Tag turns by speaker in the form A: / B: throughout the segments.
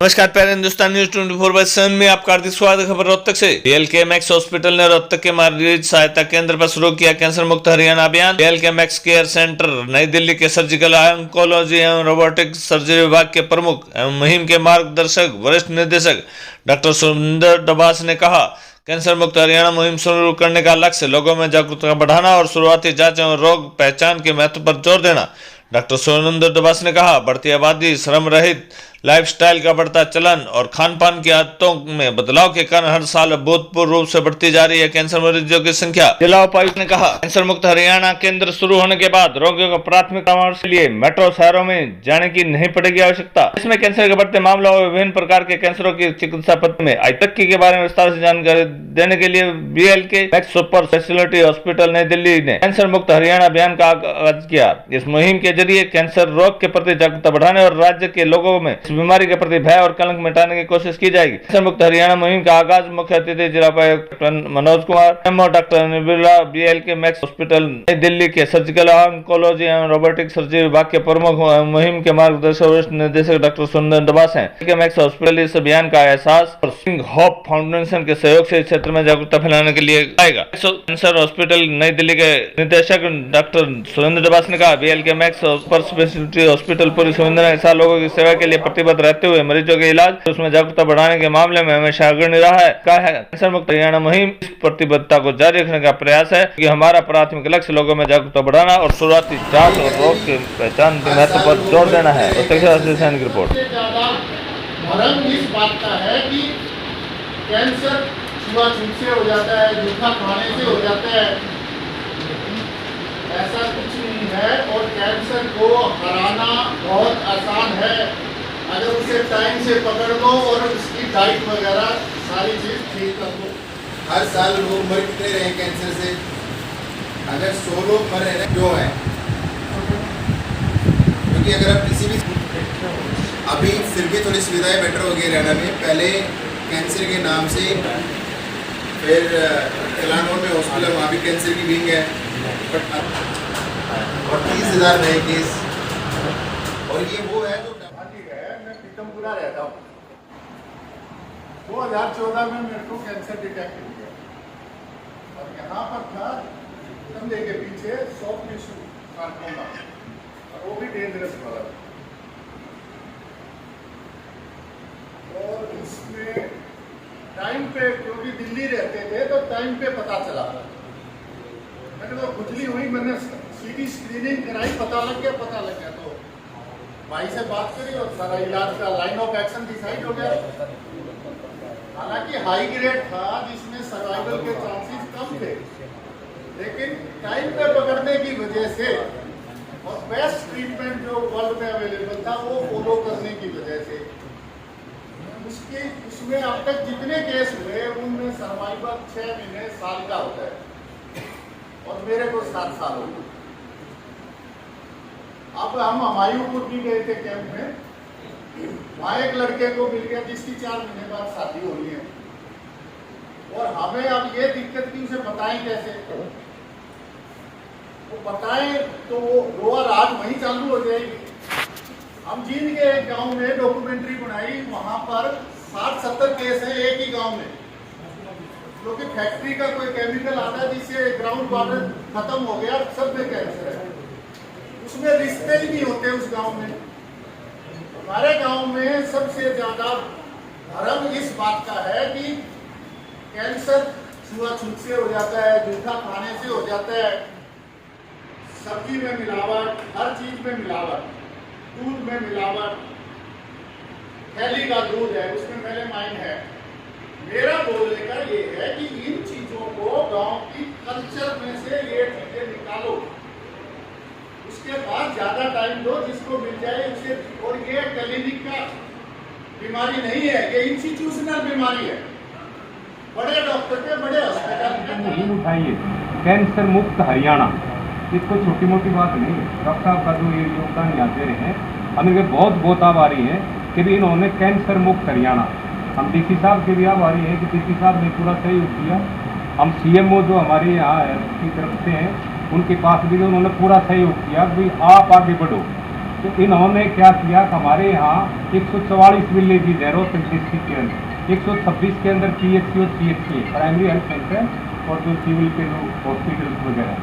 A: नमस्कार प्यारे हिंदुस्तान न्यूज 24/7 में आपका हार्दिक स्वागत। खबर रोहतक से। बीएलके मैक्स हॉस्पिटल ने रोहतक के मरीज सहायता केंद्र पर शुरू किया कैंसर मुक्त हरियाणा अभियान। बीएलके मैक्स केयर सेंटर नई दिल्ली के सर्जिकल ऑन्कोलॉजी एवं रोबोटिक सर्जरी विभाग के प्रमुख एवं मुहिम के मार्गदर्शक वरिष्ठ निदेशक डॉक्टर सुरेंद्र डबास ने कहा, कैंसर मुक्त हरियाणा मुहिम शुरू करने का लक्ष्य लोगों में जागरूकता बढ़ाना और शुरुआती जांच एवं रोग पहचान के महत्व पर जोर देना। डॉक्टर सुरेंद्र डबास ने कहा, बढ़ती आबादी, श्रम रहित लाइफस्टाइल का बढ़ता चलन और खान पान की आदतों में बदलाव के कारण हर साल अभूतपूर्व रूप से बढ़ती जा रही है कैंसर मरीजों की संख्या। जिला उपायुक्त ने कहा, कैंसर मुक्त हरियाणा केंद्र शुरू होने के बाद रोगियों को प्राथमिक परामर्श के लिए मेट्रो शहरों में जाने की नहीं पड़ेगी आवश्यकता। इसमें कैंसर के बढ़ते मामलों और विभिन्न प्रकार के कैंसरों की चिकित्सा पद्धति में आइतक्की के बारे में विस्तार से जानकारी देने के लिए BLK max super speciality hospital Nai Delhi ने कैंसर मुक्त हरियाणा अभियान का आगाज किया। इस मुहिम के जरिए कैंसर रोग के प्रति जागरूकता बढ़ाने और राज्य के लोगों में बीमारी के प्रति भय और कलंक मिटाने की कोशिश की जाएगी। कैंसर मुक्त हरियाणा मुहिम का आगाज मुख्य अतिथि जिला उपायुक्त Manoj Kumar, MO doctor Nibila, BLK Max hospital Nai Delhi के सर्जिकल ऑन्कोलॉजी एवं रोबोटिक सर्जरी विभाग के प्रमुख मुहिम के मार्गदर्शक वरिष्ठ निदेशक डॉक्टर सुरेंद्र डबास हैं। बीएलके मैक्स हॉस्पिटल इस अभियान का एहसास और सिंह होप फाउंडेशन के सहयोग से इस क्षेत्र में जागरूकता फैलाने के लिए आएगा। कैंसर हॉस्पिटल नई दिल्ली के निदेशक डॉक्टर सुरेंद्र डबास ने कहा, BLK max super speciality hospital पूरी सुविधा के साथ लोगों की सेवा के लिए प्रतिबद्ध रहते हुए मरीजों के इलाज उसमें जागरूकता बढ़ाने के मामले में हमेशा अग्रणी रहा है। कहा है, कैंसर मुक्त हरियाणा मुहिम इस प्रतिबद्धता को जारी रखने का प्रयास है कि हमारा प्राथमिक लक्ष्य लोगों में जागरूकता बढ़ाना और शुरुआती जांच और रोग की पहचान के महत्व पर जोर देना है। की रिपोर्ट।
B: भ्रम इस बात का है कि कैंसर छुआछूत से हो जाता है, जूठा खाने से हो जाता है। ऐसा कुछ नहीं है और कैंसर को हराना बहुत आसान है अगर उसे टाइम से पकड़ लो और उसकी डाइट वगैरह सारी चीज ठीक कर लो।
C: हर साल लोग मर कितने रहे कैंसर से? अगर 100 लोग मर रहे हैं क्यों है? क्योंकि अगर आप किसी भी अभी फिर भी थोड़ी सुविधाएं बेटर हो गई हरियाणा में। पहले कैंसर के नाम से फिर कलानौर में हॉस्पिटल, वहाँ भी कैंसर की विंग है, बट अब 30,000 नए केस। और ये वो है जो
B: मैं पीतमपुरा रहता हूँ। 2014 में मेरे को कैंसर डिटेक्ट किया और यहाँ पर था कंधे के पीछे सॉफ्ट टिश्यू सार्कोमा, और वो भी डेंजरस वाला। और इसमें टाइम पे, क्योंकि दिल्ली रहते थे तो टाइम पे पता चला। मैंने तो खुजली हुई, मैंने सीधी स्क्रीनिंग कराई, पता लग गया तो भाई से बात करी और सारा इलाज का लाइन ऑफ एक्शन डिसाइड हो गया। हालांकि हाई ग्रेड था जिसमें सर्वाइवल के चांसेस कम थे, लेकिन टाइम पे पकड़ने की वजह से और बेस्ट ट्रीटमेंट जो वर्ल्ड में अवेलेबल था वो फॉलो करने की वजह से उसमें अब तक जितने केस हुए उनमें सर्वाइवल 6 महीने साल का होता है और मेरे को 7 साल हो गए। अब हम हमायूपुर भी गए थे कैंप में, वहाँ एक लड़के को मिल गया जिसकी 4 महीने बाद शादी हो रही है और हमें अब ये दिक्कत की उसे बताएं कैसे। वो बताएं तो वो रात वहीं चालू हो जाएगी। हम जींद के एक गांव में डॉक्यूमेंट्री बनाई, वहाँ पर 60-70 केस है एक ही गांव में, क्योंकि फैक्ट्री का कोई केमिकल आता है जिससे ग्राउंड वाटर खत्म हो गया, सब में कैंसर है। उसमें रिश्ते ही नहीं होते उस गांव में। हमारे गांव में सबसे ज्यादा भ्रम इस बात का है कि कैंसर छुआछूत से हो जाता है, जूठा खाने से हो जाता है, सब्जी में मिलावट, हर चीज में मिलावट, दूध में मिलावट, थैली का दूध है उसमें मेलामाइन है। मेरा बोलने का ये है कि इन चीजों को गांव की कल्चर में से ये चीजें निकालो, उसके बाद ज्यादा टाइम दो, जिसको मिल जाए उसे। और ये क्लिनिक का बीमारी नहीं है, ये इंस्टीट्यूशनल बीमारी है। बड़े डॉक्टर के बड़े अस्पताल
D: मुहिम उठाइए कैंसर मुक्त हरियाणा, इसको छोटी मोटी बात नहीं है। डॉक्टर साहब का जो ये योगदान यहाँ दे रहे हैं, हमें बहुत बहुत आभारी है। कि भी इन्होंने कैंसर मुक्त हरियाणा, हम डीसी साहब के भी आभारी हैं कि डीसी साहब ने पूरा सहयोग किया। हम सीएमओ जो हमारे यहाँ है की तरफ से हैं उनके पास भी उन्होंने पूरा सहयोग किया कि आप आगे बढ़ो। तो इन्होंने क्या किया कि हमारे यहाँ 144 विलेजेज है रोहतक डिस्ट्रिक्ट के अंदर, 126 के अंदर PHC और CHC प्राइमरी हेल्थ सेंटर और जो सिविल के जो हॉस्पिटल्स वगैरह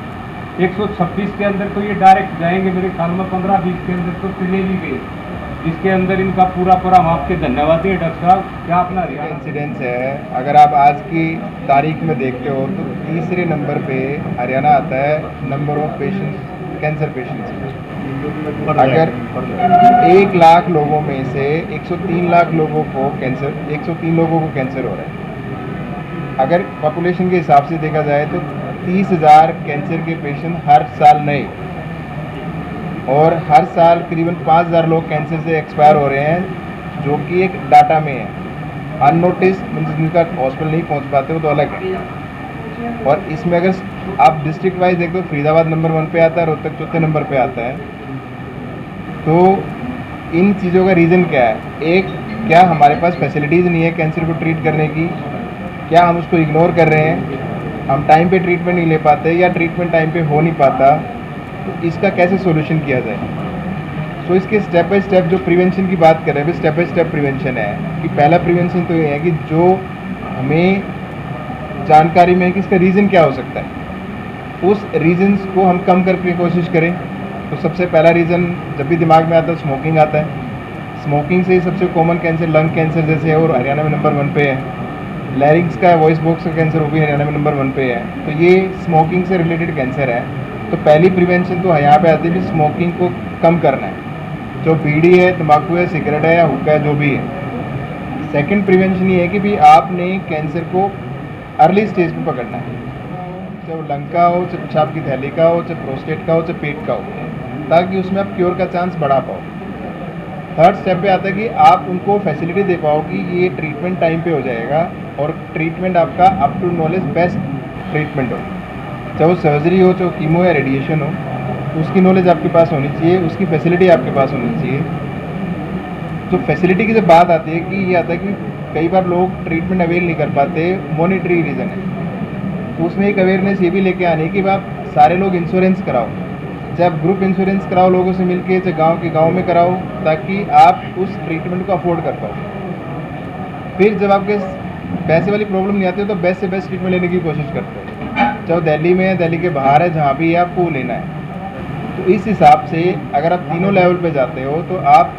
D: 126 के अंदर तो ये डायरेक्ट जाएंगे मेरे ख्याल में 15-20 के अंदर तो चले भी गए, जिसके अंदर इनका पूरा हम आपके धन्यवादी है डॉक्टर साहब। क्या अपना
C: इंसिडेंस है, अगर आप आज की तारीख में देखते हो तो तीसरे नंबर पे हरियाणा आता है number of patients, cancer patients. अगर 1 लाख लोगों में से 103 लाख लोगों को कैंसर, 103 लोगों को कैंसर हो रहा है। अगर पॉपुलेशन के हिसाब से देखा जाए तो 30,000 कैंसर के पेशेंट हर साल नए, और हर साल करीबन 5,000 लोग कैंसर से एक्सपायर हो रहे हैं, जो कि एक डाटा में है। अननोटिस मीन्स जिनका हॉस्पिटल नहीं पहुंच पाते वो तो अलग है। और इसमें अगर आप डिस्ट्रिक्ट वाइज देखो तो फरीदाबाद नंबर 1 पे आता है, रोहतक चौथे नंबर पे आता है। तो इन चीज़ों का रीज़न क्या है? एक, क्या हमारे पास फैसिलिटीज़ नहीं है कैंसर को ट्रीट करने की? क्या हम उसको इग्नोर कर रहे हैं? हम टाइम पे ट्रीटमेंट नहीं ले पाते या ट्रीटमेंट टाइम पे हो नहीं पाता? तो इसका कैसे सॉल्यूशन किया जाए? सो इसके स्टेप बाय स्टेप जो प्रिवेंशन की बात कर रहे हैं, स्टेप बाय स्टेप प्रिवेंशन है कि पहला प्रिवेंशन तो ये है कि जो हमें जानकारी में है कि इसका रीज़न क्या हो सकता है, उस रीजन्स को हम कम करने की कोशिश करें। तो सबसे पहला रीज़न जब भी दिमाग में आता है स्मोकिंग आता है। स्मोकिंग से सबसे कॉमन कैंसर लंग कैंसर जैसे है और हरियाणा में नंबर 1 पे है। लैरिंग्स का वॉइस बॉक्स का कैंसर वो भी हरियाणा में नंबर 1 पे है। तो ये स्मोकिंग से रिलेटेड कैंसर है। तो पहली प्रिवेंशन तो यहाँ पे आती है कि स्मोकिंग को कम करना है, जो बीड़ी है, तंबाकू है, सिगरेट है या हुक्का है, जो भी है। सेकंड प्रिवेंशन ये है कि भी आपने कैंसर को अर्ली स्टेज पे पकड़ना है, चाहे वो लंग का हो, चाहे पेशाब की थैली का हो, चाहे प्रोस्टेट का हो, चाहे पेट का हो, ताकि उसमें आप क्योर का चांस बढ़ा पाओ। थर्ड स्टेप पे आता है कि आप उनको फैसिलिटी दे पाओ कि ये ट्रीटमेंट टाइम पे हो जाएगा और ट्रीटमेंट आपका up to knowledge best treatment हो, चाहे वो सर्जरी हो, चाहे कीमो या रेडिएशन हो, उसकी नॉलेज आपके पास होनी चाहिए, उसकी फैसिलिटी आपके पास होनी चाहिए। तो फैसिलिटी की जब बात आती है कि ये आता है कि कई बार लोग ट्रीटमेंट अवेल नहीं कर पाते, मॉनिटरी रीज़न है। तो उसमें एक अवेयरनेस ये भी लेके आने की आप सारे लोग इंश्योरेंस कराओ, चाहे आप ग्रुप इंश्योरेंस कराओ लोगों से मिलके, चाहे गांव के गांव में कराओ, ताकि आप उस ट्रीटमेंट को अफोर्ड कर पाओ। फिर जब आपके पैसे वाली प्रॉब्लम नहीं आती हो तो बेस्ट से बेस्ट ट्रीटमेंट लेने की कोशिश करते हो, चाहे वो दिल्ली में है, दिल्ली के बाहर है, जहाँ भी है आपको लेना है। तो इस हिसाब से अगर आप तीनों लेवल पे जाते हो तो आप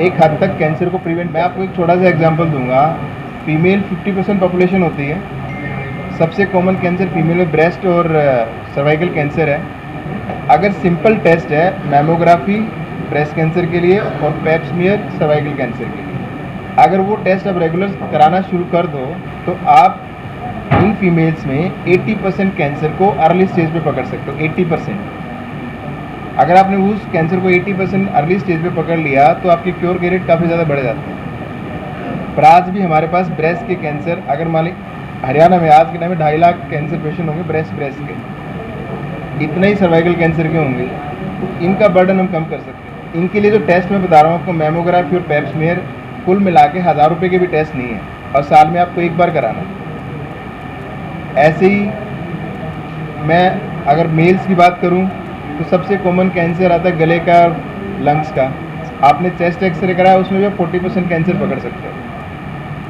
C: एक हद तक कैंसर को प्रिवेंट। मैं आपको एक छोटा सा एग्जांपल दूंगा। फीमेल 50% पॉपुलेशन होती है। सबसे कॉमन कैंसर फीमेल में ब्रेस्ट और सर्वाइकल कैंसर है। अगर सिंपल टेस्ट है मैमोग्राफी ब्रेस्ट कैंसर के लिए और पैप स्मीयर सर्वाइकल कैंसर के लिए, अगर वो टेस्ट आप रेगुलर कराना शुरू कर दो तो आप इन फीमेल्स में 80% कैंसर को अर्ली स्टेज पे पकड़ सकते हो। 80%। अगर आपने उस कैंसर को 80% अर्ली स्टेज पे पकड़ लिया तो आपके क्योर के रेट काफ़ी ज़्यादा बढ़ जाते हैं। पर आज भी हमारे पास ब्रेस्ट के कैंसर, अगर मान ली हरियाणा में आज के टाइम में 2.5 लाख कैंसर पेशेंट होंगे ब्रेस्ट के, इतना ही सर्वाइकल कैंसर के होंगे, तो इनका बर्डन हम कम कर सकते हैं। इनके लिए जो टेस्ट मैं बता रहा हूँ आपको, मैमोग्राफी और पैप स्मीयर, कुल मिला के 1000 रुपये के भी टेस्ट नहीं है और साल में आपको एक बार कराना है। ऐसे ही मैं अगर मेल्स की बात करूं तो सबसे कॉमन कैंसर आता है गले का, लंग्स का। आपने चेस्ट एक्सरे कराया उसमें भी आप 40% कैंसर पकड़ सकते हो।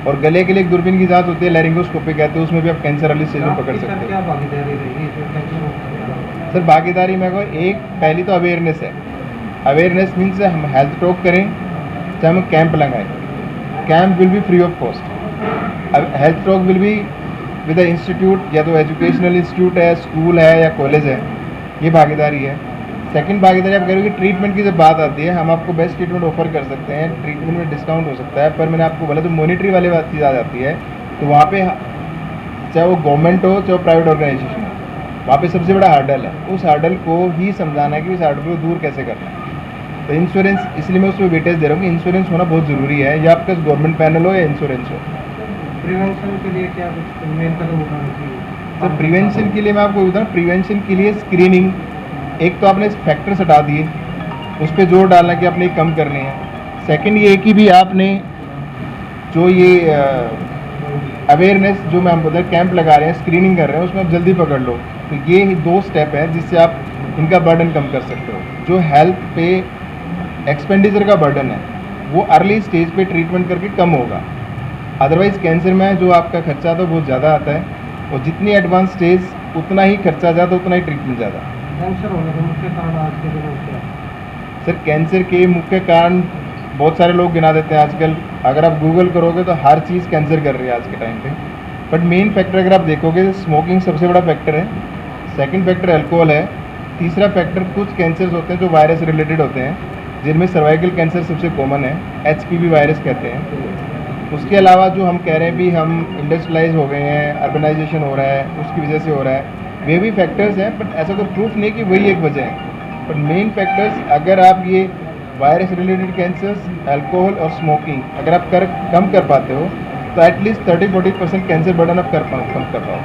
C: और गले के लिए एक दूरबीन की जांच होती है, लैरिंगोस्कोपी कहते हैं, उसमें भी आप कैंसर अर्ली स्टेज में पकड़ सकते हो।
D: क्या भागीदारी रही
C: सर भागीदारी में एक पहली तो अवेयरनेस है। अवेयरनेस मीन्स हम हेल्थ टॉक करें, चाहे हम कैंप लगाएं। Camp will be free of cost. अब health talk will be with the institute, या तो एजुकेशनल इंस्टीट्यूट है, स्कूल है या कॉलेज है, ये भागीदारी है। सेकंड भागीदारी आप करोगे ट्रीटमेंट की जब बात आती है, हम आपको बेस्ट ट्रीटमेंट ऑफर कर सकते हैं, ट्रीटमेंट में डिस्काउंट हो सकता है। पर मैंने आपको बोला जो मॉनिटरी वाली बात चीज़ आ जाती है तो वहाँ पे चाहे वो गवर्नमेंट हो चाहे प्राइवेट ऑर्गेनाइजेशन हो, वहाँ पे सबसे बड़ा हार्डल है। उस हार्डल को ही समझाना है कि उस हार्डल को दूर कैसे करना है। तो इंश्योरेंस, इसलिए मैं उसमें वेटेज दे रहा हूँ कि इंश्योरेंस होना बहुत ज़रूरी है, या आपका गवर्नमेंट पैनल हो या इंश्योरेंस हो।
D: प्रिवेंशन के लिए क्या कुछ मेन कदम उठाना चाहिए?
C: तो प्रिवेंशन के लिए मैं आपको बताऊँ, प्रिवेंशन के लिए स्क्रीनिंग, एक तो आपने फैक्टर्स हटा दिए, उस पर जोर डालना कि आपने कम करने हैं। सेकंड ये कि भी आपने जो ये अवेयरनेस जो मैं हम बोलते हैं कैंप लगा रहे हैं, स्क्रीनिंग कर रहे हैं, उसमें आप जल्दी पकड़ लो, तो ये 2 स्टेप है जिससे आप इनका बर्डन कम कर सकते हो। जो हेल्थ पे एक्सपेंडिचर का बर्डन है वो अर्ली स्टेज पे ट्रीटमेंट करके कम होगा। अदरवाइज़ कैंसर में जो आपका खर्चा तो बहुत ज़्यादा आता है, और जितनी एडवांस स्टेज उतना ही खर्चा ज़्यादा, उतना ही ट्रीटमेंट ज़्यादा।
D: कैंसर होने का मुख्य कारण आज के दिनों में क्या है?
C: सर कैंसर के मुख्य कारण बहुत सारे लोग गिना देते हैं आजकल, अगर आप गूगल करोगे तो हर चीज़ कैंसर कर रही है आज के टाइम पे। बट मेन फैक्टर अगर आप देखोगे, स्मोकिंग सबसे बड़ा फैक्टर है, सेकंड फैक्टर अल्कोहल है, तीसरा फैक्टर कुछ कैंसर्स होते हैं जो वायरस रिलेटेड होते हैं, जिनमें सर्वाइकल कैंसर सबसे कॉमन है, HPV वायरस कहते हैं। उसके अलावा जो हम कह रहे हैं भी हम इंडस्ट्रियलाइज हो गए हैं, अर्बनाइजेशन हो रहा है, उसकी वजह से हो रहा है, वे भी फैक्टर्स हैं, बट ऐसा कोई प्रूफ नहीं कि वही एक वजह है। पर मेन फैक्टर्स अगर आप ये वायरस रिलेटेड कैंसर्स, अल्कोहल और स्मोकिंग अगर आप कम कर पाते हो तो एटलीस्ट 30-40% कैंसर बर्डन आप कम कर पाओ।